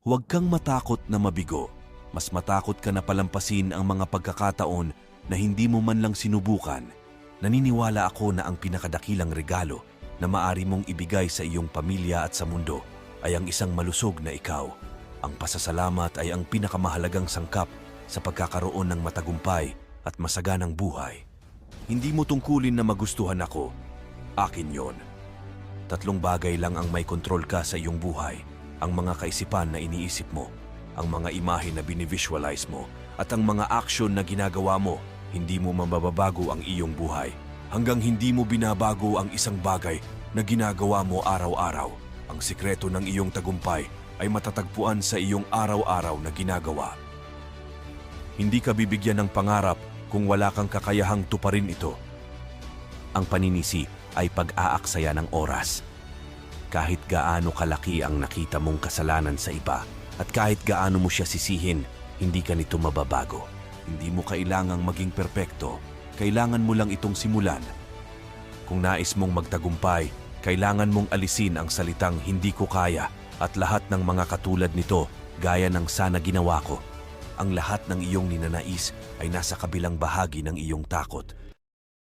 Huwag kang matakot na mabigo. Mas matakot ka na palampasin ang mga pagkakataon na hindi mo man lang sinubukan. Naniniwala ako na ang pinakadakilang regalo na maari mong ibigay sa iyong pamilya at sa mundo ay ang isang malusog na ikaw. Ang pasasalamat ay ang pinakamahalagang sangkap sa pagkakaroon ng matagumpay at masaganang buhay. Hindi mo tungkulin na magustuhan ako. Akin yon. 3 bagay lang ang may kontrol ka sa iyong buhay. Ang mga kaisipan na iniisip mo, ang mga imahe na binivisualize mo, at ang mga aksyon na ginagawa mo. Hindi mo mababago ang iyong buhay hanggang hindi mo binabago ang isang bagay na ginagawa mo araw-araw. Ang sikreto ng iyong tagumpay ay matatagpuan sa iyong araw-araw na ginagawa. Hindi ka bibigyan ng pangarap kung wala kang kakayahang tuparin ito. Ang paninisi ay pag-aaksaya ng oras. Kahit gaano kalaki ang nakita mong kasalanan sa iba at kahit gaano mo siya sisihin, hindi ka nito mababago. Hindi mo kailangang maging perpekto, kailangan mo lang itong simulan. Kung nais mong magtagumpay, kailangan mong alisin ang salitang hindi ko kaya at lahat ng mga katulad nito gaya ng sana ginawa ko. Ang lahat ng iyong ninanais ay nasa kabilang bahagi ng iyong takot.